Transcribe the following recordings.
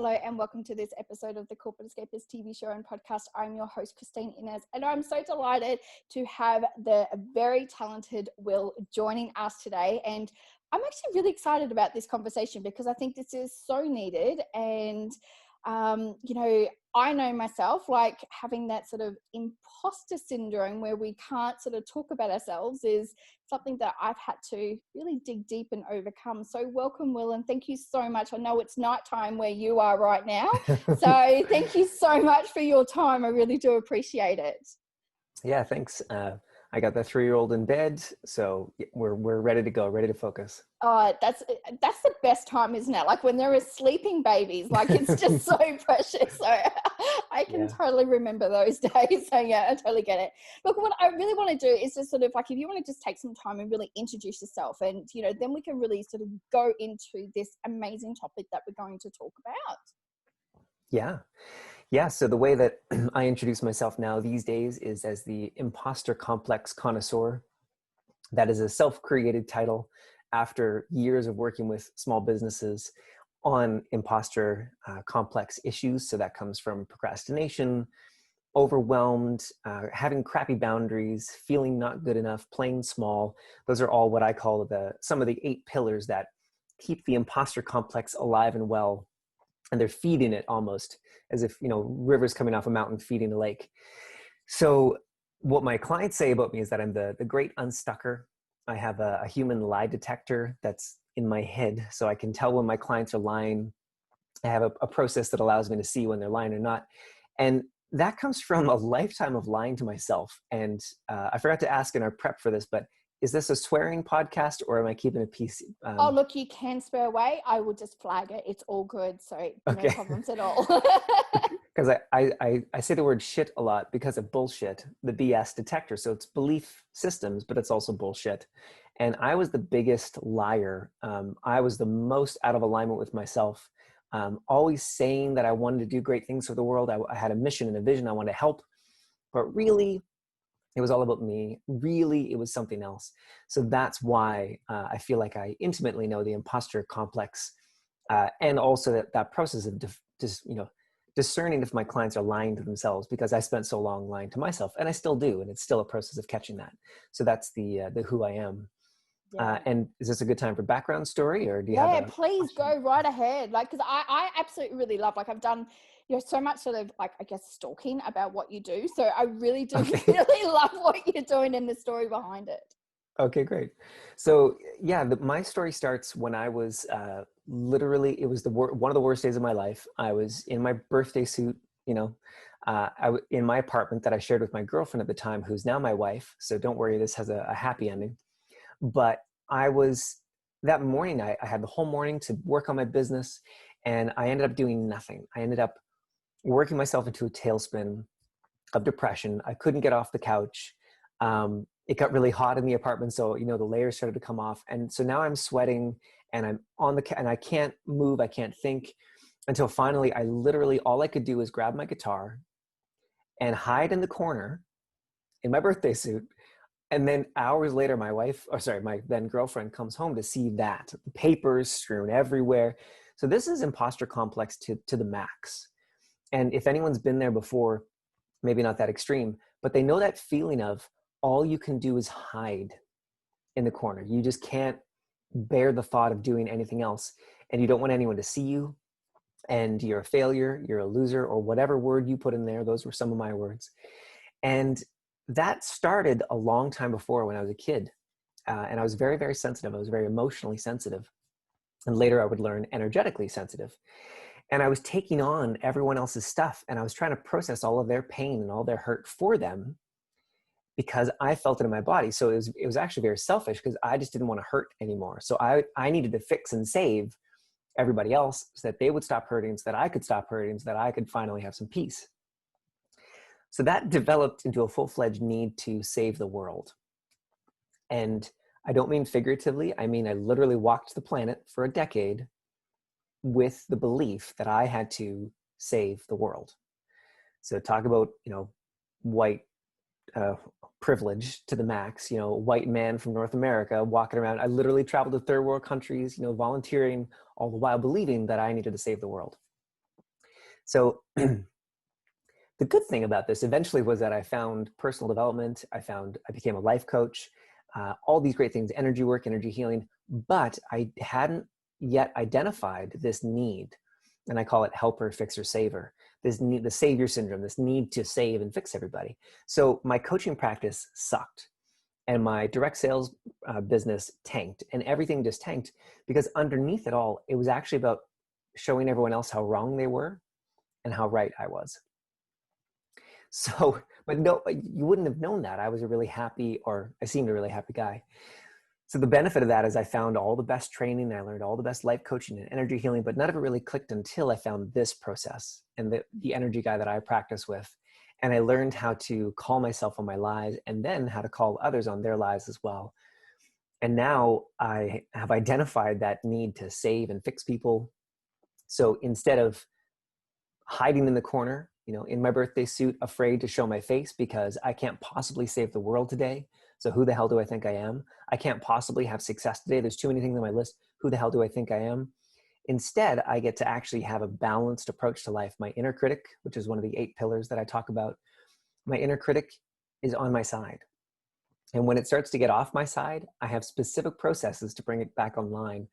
Hello and welcome to this episode of the Corporate Escapists TV show and podcast. I'm your host, Christine Inez, and I'm so delighted to have the very talented Wil joining us today. And I'm actually really excited about this conversation because I think this is so needed. And, I know myself, like having that sort of imposter syndrome where we can't sort of talk about ourselves is something that I've had to really dig deep and overcome. So welcome, Wil, and thank you so much. I know it's nighttime where you are right now. So thank you so much for your time. I really do appreciate it. Yeah, thanks. I got the 3-year-old in bed, so we're ready to go, ready to focus. Oh, that's the best time, isn't it? Like when there are sleeping babies, like it's just so precious. So I can totally remember those days. So yeah, I totally get it. Look, what I really want to do is just sort of like, if you want to just take some time and really introduce yourself, and then we can really sort of go into this amazing topic that we're going to talk about. Yeah. So the way that I introduce myself now these days is as the imposter complex connoisseur. That is a self-created title after years of working with small businesses on imposter complex issues. So that comes from procrastination, overwhelmed, having crappy boundaries, feeling not good enough, playing small. Those are all what I call some of the 8 pillars that keep the imposter complex alive and well. And they're feeding it almost as if, rivers coming off a mountain feeding a lake. So what my clients say about me is that I'm the great unstucker. I have a human lie detector that's in my head, so I can tell when my clients are lying. I have a process that allows me to see when they're lying or not. And that comes from a lifetime of lying to myself. And I forgot to ask in our prep for this, but is this a swearing podcast or am I keeping it PC? Oh, look, you can swear away. I will just flag it. It's all good. So no problems at all. Because I say the word shit a lot because of bullshit, the BS detector. So it's belief systems, but it's also bullshit. And I was the biggest liar. I was the most out of alignment with myself. Always saying that I wanted to do great things for the world. I had a mission and a vision. I wanted to help. But really, it was all about me. Really, it was something else. So that's why I feel like I intimately know the imposter complex, and also that process of discerning if my clients are lying to themselves, because I spent so long lying to myself, and I still do, and it's still a process of catching that. So that's the who I am. Yeah. And is this a good time for background story, or do you have? Yeah, please go right ahead. Like, because I absolutely really love. Like, I've done so much sort of like, I guess, stalking about what you do. So I really do really love what you're doing and the story behind it. Okay, great. So yeah, my story starts when I was literally, it was one of the worst days of my life. I was in my birthday suit, in my apartment that I shared with my girlfriend at the time, who's now my wife. So don't worry, this has a happy ending. But that morning, I had the whole morning to work on my business, and I ended up doing nothing. I ended up working myself into a tailspin of depression. I couldn't get off the couch. It got really hot in the apartment, so the layers started to come off, and so now I'm sweating, and I'm and I can't move, I can't think, until finally, all I could do is grab my guitar and hide in the corner in my birthday suit. And then hours later, my then girlfriend comes home to see that papers strewn everywhere. So this is imposter complex to the max. And if anyone's been there before, maybe not that extreme, but they know that feeling of all you can do is hide in the corner. You just can't bear the thought of doing anything else. And you don't want anyone to see you. And you're a failure, you're a loser, or whatever word you put in there. Those were some of my words. And that started a long time before, when I was a kid. And I was very, very sensitive. I was very emotionally sensitive. And later I would learn energetically sensitive. And I was taking on everyone else's stuff, and I was trying to process all of their pain and all their hurt for them because I felt it in my body. So it was actually very selfish, because I just didn't want to hurt anymore. So I needed to fix and save everybody else so that they would stop hurting, so that I could stop hurting, so that I could finally have some peace. So that developed into a full-fledged need to save the world. And I don't mean figuratively. I mean, I literally walked the planet for a decade with the belief that I had to save the world. So talk about, white privilege to the max, white man from North America walking around. I literally traveled to third world countries, volunteering, all the while believing that I needed to save the world. So the good thing about this eventually was that I found personal development. I became a life coach, all these great things, energy work, energy healing, but I hadn't yet identified this need. And I call it helper, fixer, saver. This need, the savior syndrome, this need to save and fix everybody. So my coaching practice sucked, and my direct sales business tanked, and everything just tanked because underneath it all, it was actually about showing everyone else how wrong they were and how right I was. So, but no, you wouldn't have known that. I was a really happy, or I seemed a really happy guy. So the benefit of that is I found all the best training, I learned all the best life coaching and energy healing, but none of it really clicked until I found this process and the energy guy that I practice with. And I learned how to call myself on my lies and then how to call others on their lies as well. And now I have identified that need to save and fix people. So instead of hiding in the corner, in my birthday suit, afraid to show my face because I can't possibly save the world today. So who the hell do I think I am? I can't possibly have success today. There's too many things on my list. Who the hell do I think I am? Instead, I get to actually have a balanced approach to life. My inner critic, which is one of the 8 pillars that I talk about, my inner critic is on my side. And when it starts to get off my side, I have specific processes to bring it back online.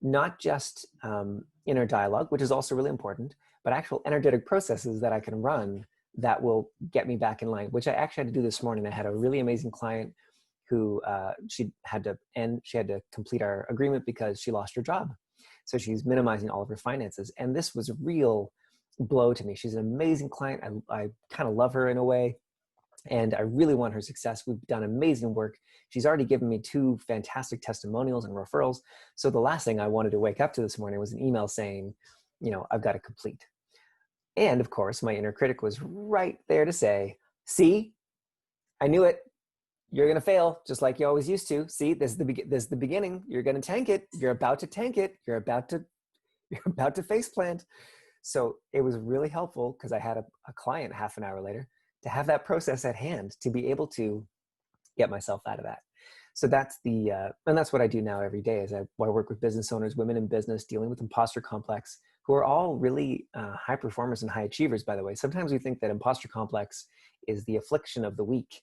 Not just inner dialogue, which is also really important, but actual energetic processes that I can run that will get me back in line, which I actually had to do this morning. I had a really amazing client who she had to complete our agreement because she lost her job. So she's minimizing all of her finances. And this was a real blow to me. She's an amazing client. I kind of love her in a way. And I really want her success. We've done amazing work. She's already given me 2 fantastic testimonials and referrals. So the last thing I wanted to wake up to this morning was an email saying, I've got to complete. And of course, my inner critic was right there to say, see, I knew it. You're going to fail just like you always used to. See, this is the beginning. You're going to tank it. You're about to tank it. You're about to face plant. So it was really helpful because I had a client half an hour later to have that process at hand to be able to get myself out of that. So that's and that's what I do now every day is I work with business owners, women in business, dealing with imposter complex, who are all really high performers and high achievers, by the way. Sometimes we think that imposter complex is the affliction of the weak,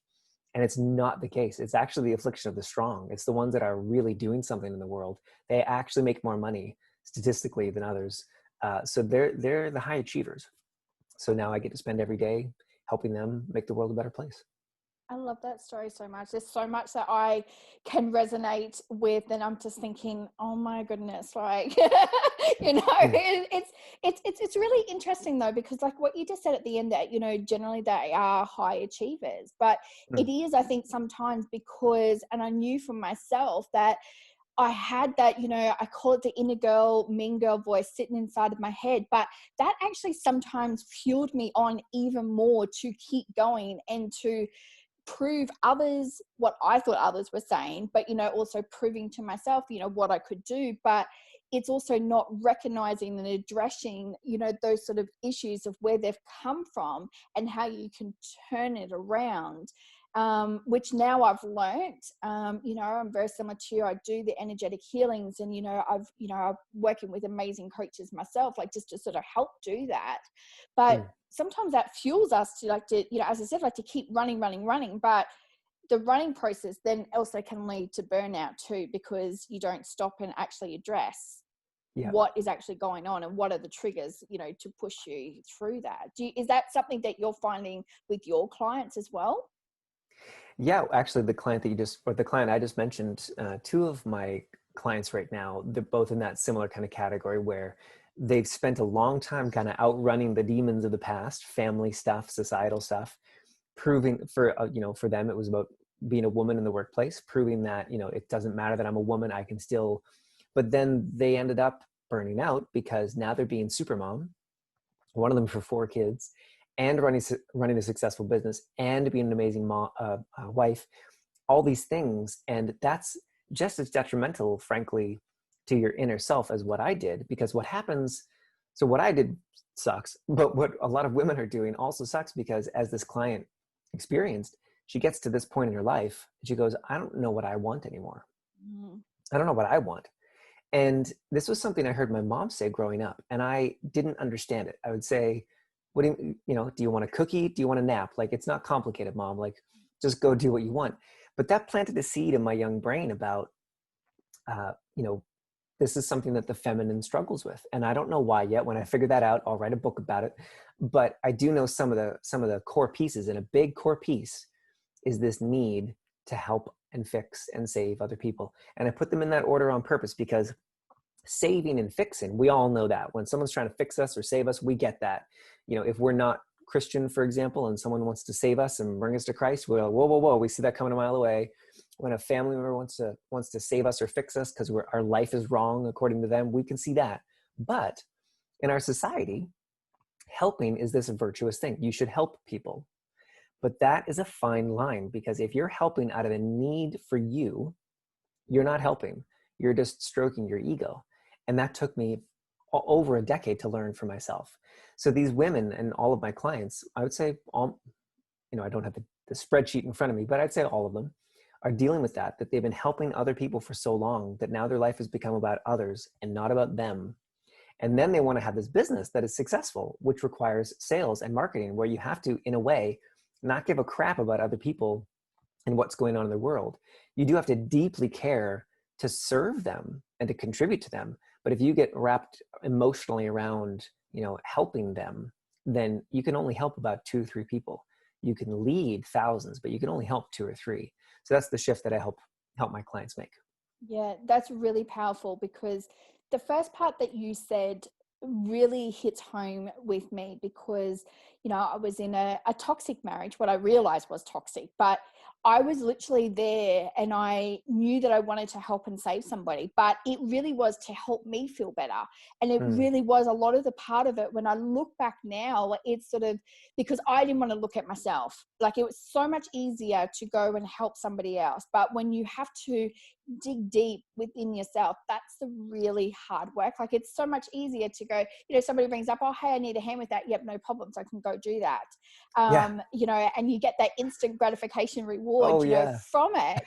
and it's not the case. It's actually the affliction of the strong. It's the ones that are really doing something in the world. They actually make more money statistically than others. So they're the high achievers. So now I get to spend every day helping them make the world a better place. I love that story so much. There's so much that I can resonate with, and I'm just thinking, oh my goodness, like, it's really interesting though, because like what you just said at the end that, generally they are high achievers, but it is, I think sometimes because, and I knew from myself that I had that, I call it the inner girl, mean girl voice sitting inside of my head, but that actually sometimes fueled me on even more to keep going and to prove others what I thought others were saying, but, also proving to myself, what I could do. But it's also not recognizing and addressing, those sort of issues of where they've come from and how you can turn it around. Which now I've learned, I'm very similar to you. I do the energetic healings and, I'm working with amazing coaches myself, like just to sort of help do that. But sometimes that fuels us to as I said, like to keep running. But the running process then also can lead to burnout too, because you don't stop and actually address what is actually going on and what are the triggers, to push you through that. Is that something that you're finding with your clients as well? Yeah, actually the client I just mentioned, 2 of my clients right now, they're both in that similar kind of category where they've spent a long time kind of outrunning the demons of the past, family stuff, societal stuff, proving for them, it was about being a woman in the workplace, proving that, it doesn't matter that I'm a woman, I can still, but then they ended up burning out because now they're being super mom, one of them for 4 kids, and running a successful business and being an amazing wife, all these things. And that's just as detrimental, frankly, to your inner self as what I did, because what I did sucks, but what a lot of women are doing also sucks, because as this client experienced, she gets to this point in her life and she goes, I don't know what I want anymore. I don't know what I want. And this was something I heard my mom say growing up, and I didn't understand it. I would say, what do do you want a cookie? Do you want a nap? Like, it's not complicated, mom. Like, just go do what you want. But that planted a seed in my young brain about, uh, you know, this is something that the feminine struggles with. And I don't know why yet. When I figure that out, I'll write a book about it. But I do know some of the core pieces, and a big core piece is this need to help and fix and save other people. And I put them in that order on purpose, because saving and fixing, we all know that when someone's trying to fix us or save us, we get that. If we're not Christian, for example, and someone wants to save us and bring us to Christ, we're like, whoa, whoa, whoa, we see that coming a mile away. When a family member wants to save us or fix us because our life is wrong according to them, we can see that. But in our society, helping is this virtuous thing. You should help people. But that is a fine line, because if you're helping out of a need for you, you're not helping. You're just stroking your ego. And that took me over a decade to learn for myself. So these women and all of my clients, I would say I don't have the spreadsheet in front of me, but I'd say all of them are dealing with that they've been helping other people for so long that now their life has become about others and not about them. And then they want to have this business that is successful, which requires sales and marketing, where you have to, in a way, not give a crap about other people and what's going on in the world. You do have to deeply care to serve them and to contribute to them. But if you get wrapped emotionally around, helping them, then you can only help about 2 or 3 people. You can lead thousands, but you can only help 2 or 3. So that's the shift that I help my clients make. Yeah, that's really powerful, because the first part that you said really hits home with me, because, I was in a toxic marriage. What I realized was toxic, but I was literally there and I knew that I wanted to help and save somebody, but it really was to help me feel better. And it really was a lot of the part of it. When I look back now, it's sort of because I didn't want to look at myself. Like, it was so much easier to go and help somebody else. But when you have to dig deep within yourself, that's the really hard work. Like, it's so much easier to go, somebody brings up, oh, hey, I need a hand with that. Yep, no problems. I can go do that. Yeah. And you get that instant gratification reward, from it.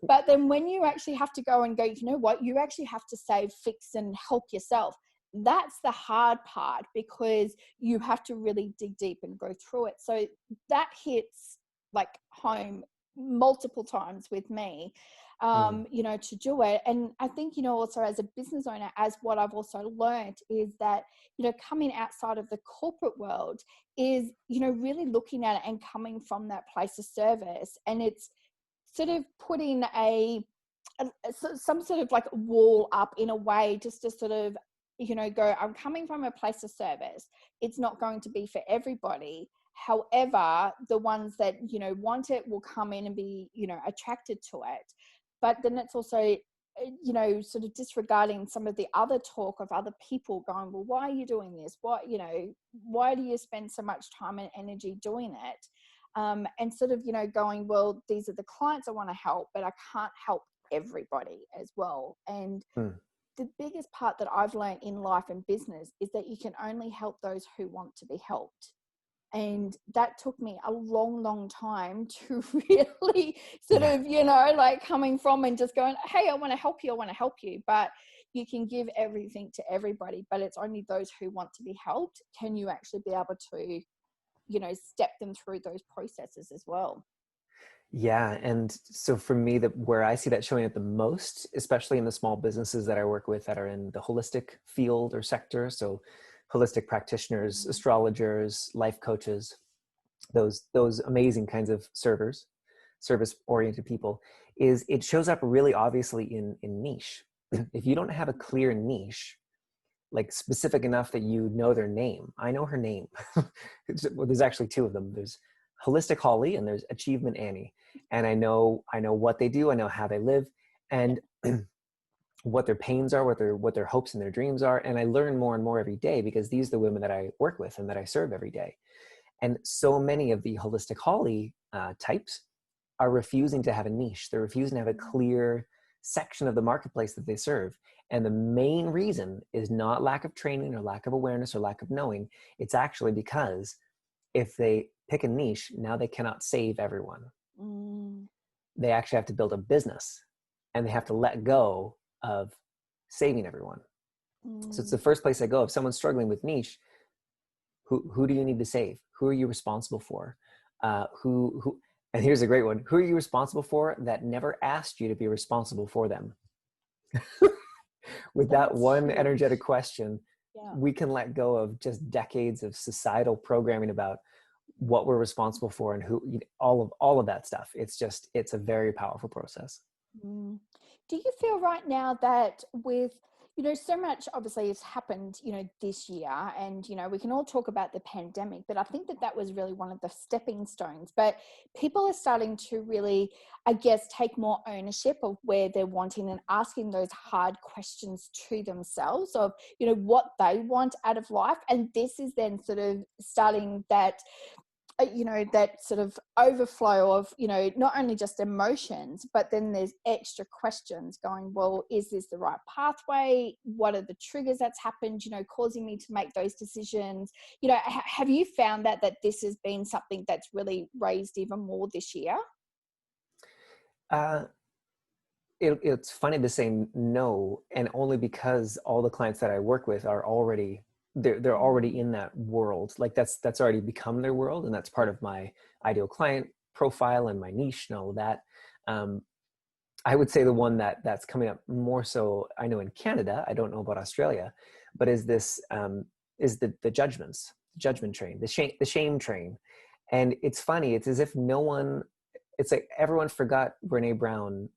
But then when you actually have to go and go, you know what, you actually have to save, fix, and help yourself. That's the hard part, because you have to really dig deep and go through it. So that hits like home multiple times with me, to do it. And I think, also as a business owner, as what I've also learned is that, coming outside of the corporate world is, really looking at it and coming from that place of service. And it's sort of putting some sort of like wall up in a way, just to sort of, go, I'm coming from a place of service. It's not going to be for everybody. However, the ones that, want it will come in and be, attracted to it. But then it's also, sort of disregarding some of the other talk of other people going, well, why are you doing this? Why do you spend so much time and energy doing it? And sort of, going, well, these are the clients I want to help, but I can't help everybody as well. And the biggest part that I've learned in life and business is that you can only help those who want to be helped. And that took me a long, long time to really sort of, like coming from and just going, hey, I want to help you. But you can give everything to everybody, but it's only those who want to be helped. Can you actually be able to, step them through those processes as well? Yeah. And so for me, where I see that showing up the most, especially in the small businesses that I work with that are in the holistic field or sector, so holistic practitioners, astrologers, life coaches, those amazing kinds of service-oriented people, is it shows up really obviously in niche. If you don't have a clear niche, like specific enough that you know their name. I know her name. Well, there's actually 2 of them. There's Holistic Holly and there's Achievement Annie. And I know what they do. I know how they live, and what their pains are, what their hopes and their dreams are. And I learn more and more every day, because these are the women that I work with and that I serve every day. And so many of the Holistic Holly types are refusing to have a niche. They're refusing to have a clear section of the marketplace that they serve. And the main reason is not lack of training or lack of awareness or lack of knowing. It's actually because if they pick a niche, now they cannot save everyone. They actually have to build a business, and they have to let go of saving everyone. So it's the first place I go. If someone's struggling with niche, Who do you need to save? Who are you responsible for? Who, and here's a great one. Who are you responsible for that never asked you to be responsible for them? With that That's one huge. energetic question, Yeah. we can let go of just decades of societal programming about what we're responsible for and who, all of that stuff. It's a very powerful process. Mm. Do you feel right now that with, so much obviously has happened, this year, and, we can all talk about the pandemic, but I think that that was really one of the stepping stones. But people are starting to really, I guess, take more ownership of where they're wanting and asking those hard questions to themselves of, what they want out of life. And this is then sort of starting that that sort of overflow of, not only just emotions, but then there's extra questions going, well, is this the right pathway? What are the triggers that's happened, causing me to make those decisions? Have you found that this has been something that's really raised even more this year? It's funny to say no, and only because all the clients that I work with are already they're already in that world. Like that's already become their world, and that's part of my ideal client profile and my niche and all of that. I would say the one that's coming up more so, I know in Canada, I don't know about Australia, but is this is the judgment train, the shame train. And it's funny, it's as if it's like everyone forgot Brene Brown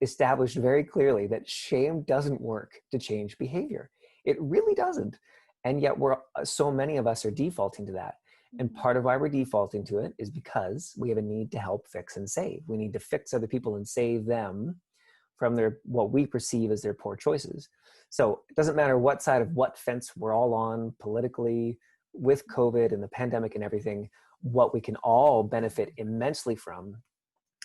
established very clearly that shame doesn't work to change behavior. It really doesn't. And yet so many of us are defaulting to that. And part of why we're defaulting to it is because we have a need to help fix and save. We need to fix other people and save them from what we perceive as their poor choices. So it doesn't matter what side of what fence we're all on politically with COVID and the pandemic and everything. What we can all benefit immensely from,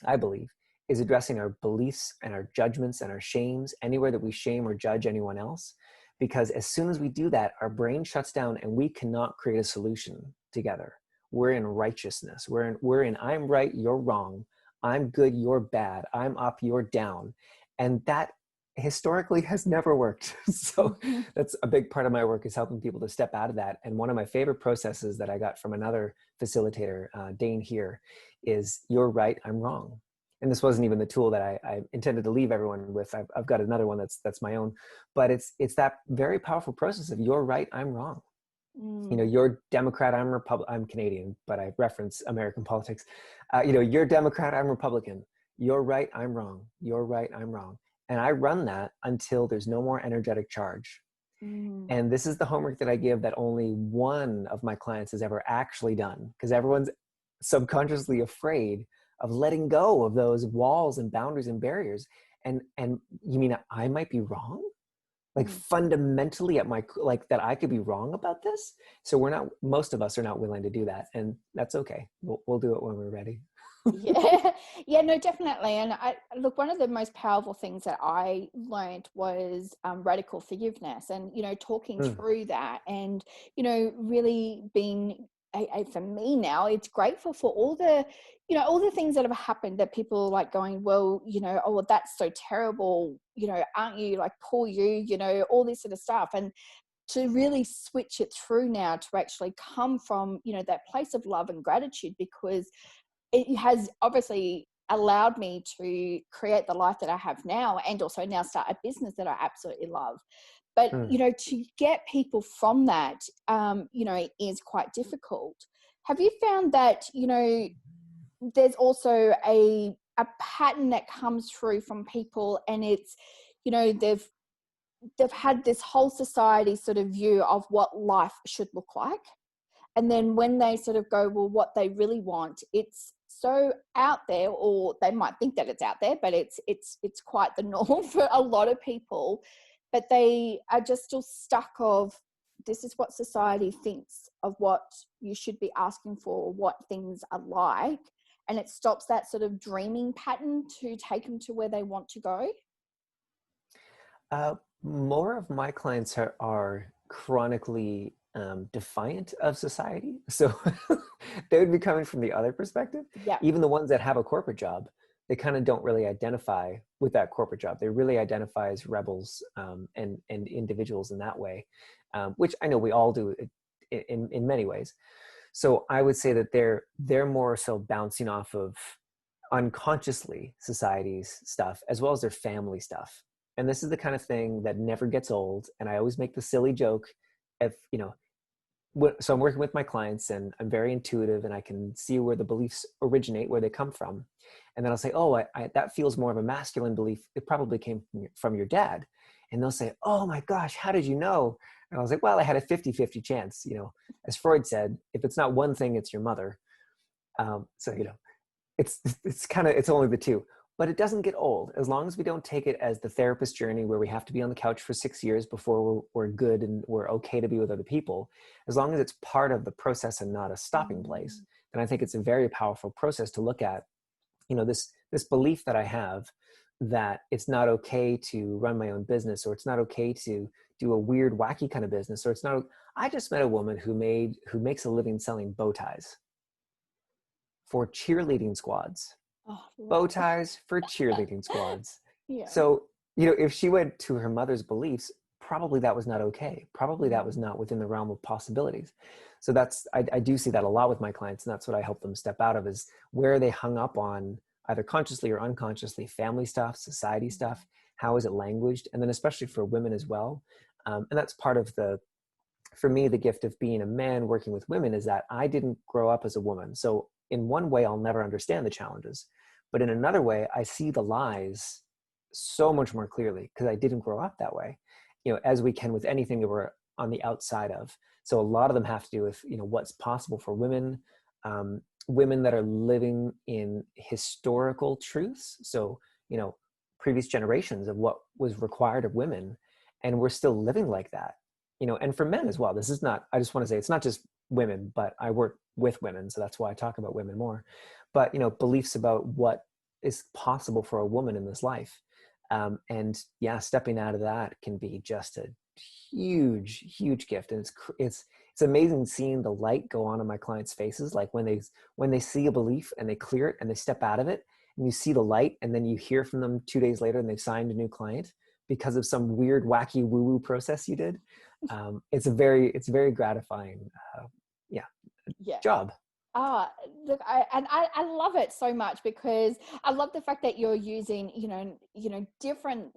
I believe, is addressing our beliefs and our judgments and our shames anywhere that we shame or judge anyone else. Because as soon as we do that, our brain shuts down and we cannot create a solution together. We're in righteousness. We're in I'm right, you're wrong. I'm good, you're bad. I'm up, you're down. And that historically has never worked. So that's a big part of my work, is helping people to step out of that. And one of my favorite processes that I got from another facilitator, Dane here, is you're right, I'm wrong. And this wasn't even the tool that I intended to leave everyone with. I've got another one that's my own, but it's that very powerful process of you're right, I'm wrong. You're Democrat, I'm Canadian, but I reference American politics. You're Democrat, I'm Republican. You're right, I'm wrong. You're right, I'm wrong. And I run that until there's no more energetic charge. And this is the homework that I give that only one of my clients has ever actually done, because everyone's subconsciously afraid of letting go of those walls and boundaries and barriers. And you mean I might be wrong? Like fundamentally that I could be wrong about this? So most of us are not willing to do that. And that's okay. We'll do it when we're ready. Yeah, no, definitely. And look, one of the most powerful things that I learned was radical forgiveness, and, talking through that, and, really being for me now, it's grateful for all the things that have happened that people are like going, well, oh, well, that's so terrible, aren't you, like, poor you, all this sort of stuff. And to really switch it through now to actually come from, that place of love and gratitude, because it has obviously allowed me to create the life that I have now, and also now start a business that I absolutely love. But, to get people from that, is quite difficult. Have you found that, there's also a pattern that comes through from people, and it's, they've had this whole society sort of view of what life should look like. And then when they sort of go, well, what they really want, it's so out there, or they might think that it's out there, but it's quite the norm for a lot of people. But they are just still stuck of, this is what society thinks of what you should be asking for, what things are like. And it stops that sort of dreaming pattern to take them to where they want to go. More of my clients are chronically defiant of society. So they would be coming from the other perspective. Yeah. Even the ones that have a corporate job, they kind of don't really identify with that corporate job. They really identify as rebels and individuals in that way, which I know we all do in many ways. So I would say that they're more so bouncing off of unconsciously society's stuff as well as their family stuff. And this is the kind of thing that never gets old. And I always make the silly joke, if so I'm working with my clients and I'm very intuitive and I can see where the beliefs originate, where they come from. And then I'll say, oh, that feels more of a masculine belief. It probably came from your dad. And they'll say, oh my gosh, how did you know? And I was like, well, I had a 50-50 chance. As Freud said, if it's not one thing, it's your mother. So, it's only the two. But it doesn't get old as long as we don't take it as the therapist journey where we have to be on the couch for 6 years before we're good and we're okay to be with other people. As long as it's part of the process and not a stopping place, then I think it's a very powerful process to look at. This belief that I have that it's not okay to run my own business, or it's not okay to do a weird, wacky kind of business, or it's not. I just met a woman who makes a living selling bow ties for cheerleading squads. Bow ties for cheerleading squads. Yeah. So, if she went to her mother's beliefs, probably that was not okay. Probably that was not within the realm of possibilities. So I do see that a lot with my clients, and that's what I help them step out of, is where they hung up on, either consciously or unconsciously, family stuff, society stuff. How is it languaged? And then especially for women as well. And that's part of for me, the gift of being a man working with women is that I didn't grow up as a woman. So in one way, I'll never understand the challenges. But in another way, I see the lies so much more clearly because I didn't grow up that way, as we can with anything that we're on the outside of. So a lot of them have to do with, what's possible for women, women that are living in historical truths. So, previous generations of what was required of women, and we're still living like that, and for men as well. This is not, I just want to say, it's not just women, but I work with women. So that's why I talk about women more, but, beliefs about what is possible for a woman in this life. And yeah, stepping out of that can be just a huge gift. And it's amazing seeing the light go on in my clients' faces. Like when they see a belief and they clear it and they step out of it, and you see the light, and then you hear from them 2 days later and they've signed a new client because of some weird, wacky woo-woo process you did. It's very gratifying, job. Look, I love it so much because I love the fact that you're using, different,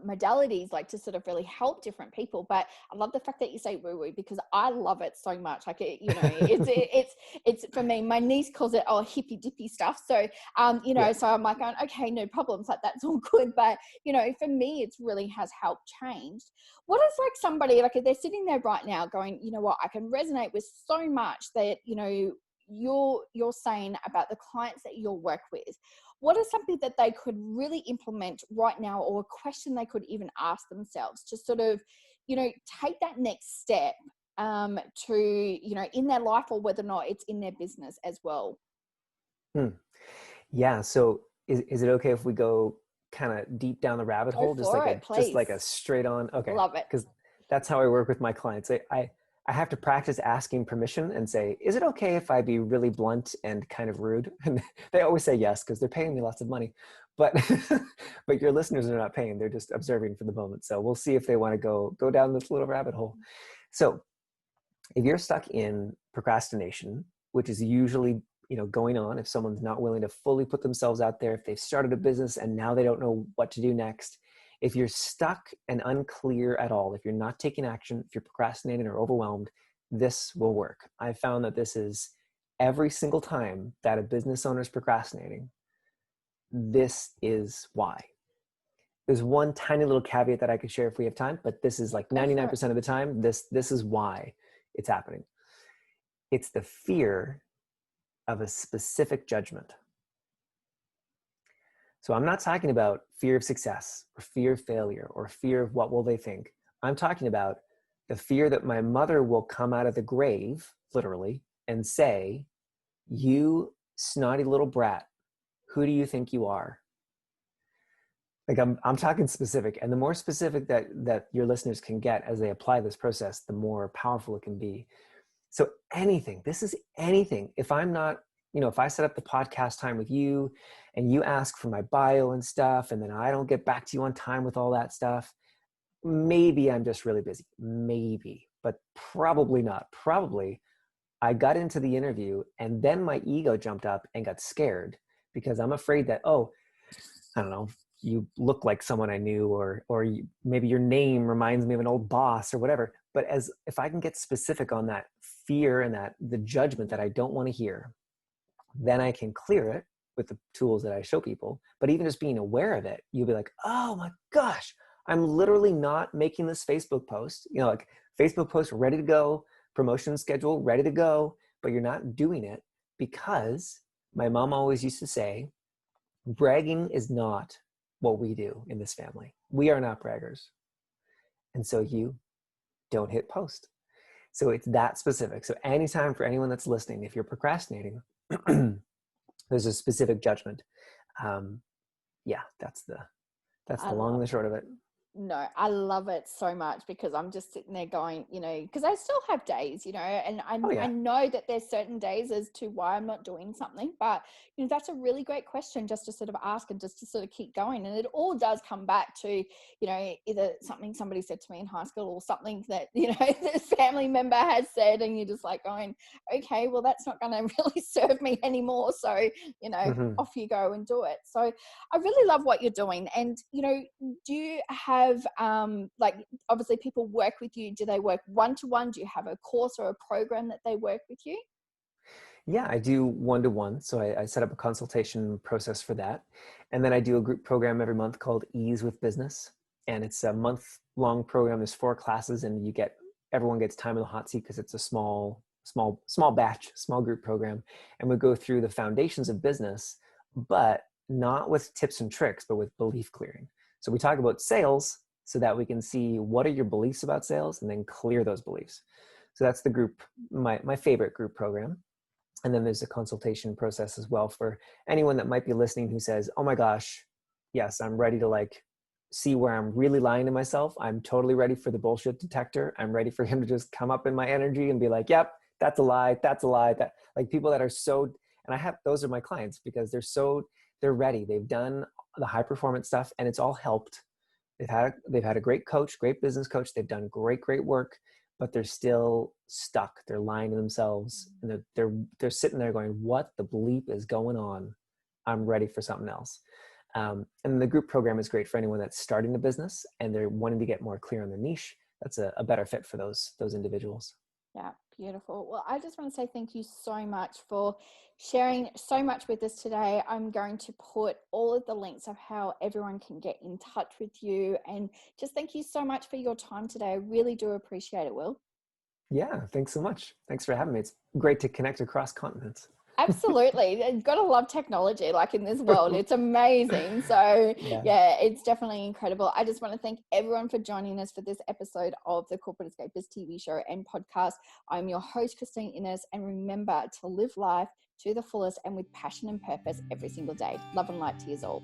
modalities, like, to sort of really help different people. But I love the fact that you say woo woo, because I love it so much. Like, it's for me, my niece calls it hippy dippy stuff. So, so I'm like, okay, no problems. Like, that's all good. But, for me, it's really has helped change. What is, like, somebody, like, if they're sitting there right now going, you know what, I can resonate with so much that, you're saying about the clients that you'll work with. What is something that they could really implement right now, or a question they could even ask themselves to sort of, take that next step to, in their life, or whether or not it's in their business as well? Yeah. So is it okay if we go kind of deep down the rabbit hole? Just like a straight on. Okay. Love it. Because that's how I work with my clients. I have to practice asking permission and say, is it okay if I be really blunt and kind of rude? And they always say yes, because they're paying me lots of money. But but your listeners are not paying. They're just observing for the moment. So we'll see if they want to go down this little rabbit hole. So if you're stuck in procrastination, which is usually, going on if someone's not willing to fully put themselves out there, if they've started a business and now they don't know what to do next, if you're stuck and unclear at all, if you're not taking action, if you're procrastinating or overwhelmed, this will work. I've found that this is every single time that a business owner is procrastinating, this is why. There's one tiny little caveat that I could share if we have time, but this is like 99% of the time, this is why it's happening. It's the fear of a specific judgment. So I'm not talking about fear of success or fear of failure or fear of what will they think. I'm talking about the fear that my mother will come out of the grave, literally, and say, you snotty little brat, who do you think you are? Like I'm talking specific, and the more specific that your listeners can get as they apply this process, the more powerful it can be. So this is anything. If I'm not, if I set up the podcast time with you and you ask for my bio and stuff, and then I don't get back to you on time with all that stuff, maybe I'm just really busy. Maybe. but probably not. Probably I got into the interview and then my ego jumped up and got scared because I'm afraid that, oh, I don't know, you look like someone I knew, or maybe your name reminds me of an old boss or whatever. But if I can get specific on that fear and that the judgment that I don't want to hear, then I can clear it with the tools that I show people. But even just being aware of it, you'll be like, oh my gosh, I'm literally not making this Facebook post, like Facebook post ready to go, promotion schedule ready to go, but you're not doing it because my mom always used to say, bragging is not what we do in this family. We are not braggers. And so you don't hit post. So it's that specific. So anytime, for anyone that's listening, if you're procrastinating, there's a specific judgment. Yeah, that's the long and the short of it. No, I love it so much because I'm just sitting there going, because I still have days, and I know that there's certain days as to why I'm not doing something, but that's a really great question just to sort of ask and just to sort of keep going. And it all does come back to, either something somebody said to me in high school or something that, this family member has said, and you're just like going, okay, well, that's not going to really serve me anymore. So, off you go and do it. So I really love what you're doing. And, do you have obviously people work with you? Do they work one-to-one? Do you have a course or a program that they work with you? Yeah, I do one-to-one. So I set up a consultation process for that. And then I do a group program every month called Ease with Business. And it's a month-long program. There's 4 classes and everyone gets time in the hot seat because it's a small batch, small group program. And we go through the foundations of business, but not with tips and tricks, but with belief clearing. So we talk about sales so that we can see what are your beliefs about sales and then clear those beliefs. So that's the group, my favorite group program. And then there's a consultation process as well for anyone that might be listening who says, oh my gosh, yes, I'm ready to see where I'm really lying to myself. I'm totally ready for the bullshit detector. I'm ready for him to just come up in my energy and be like, yep, that's a lie. That's a lie. That, like, people that are so, and those are my clients because they're ready. They've done the high performance stuff and it's all helped. They've had a great coach, great business coach. They've done great work, but they're still stuck. They're lying to themselves and they're sitting there going, what the bleep is going on? I'm ready for something else. And the group program is great for anyone that's starting a business and they're wanting to get more clear on their niche. That's a better fit for those individuals. Yeah, beautiful. Well, I just want to say thank you so much for sharing so much with us today. I'm going to put all of the links of how everyone can get in touch with you. And just thank you so much for your time today. I really do appreciate it, Wil. Yeah, thanks so much. Thanks for having me. It's great to connect across continents. Absolutely. You've got to love technology in this world. It's amazing. So yeah, it's definitely incredible. I just want to thank everyone for joining us for this episode of the Corporate Escapists TV show and podcast. I'm your host, Christine Innes, and remember to live life to the fullest and with passion and purpose every single day. Love and light to you all.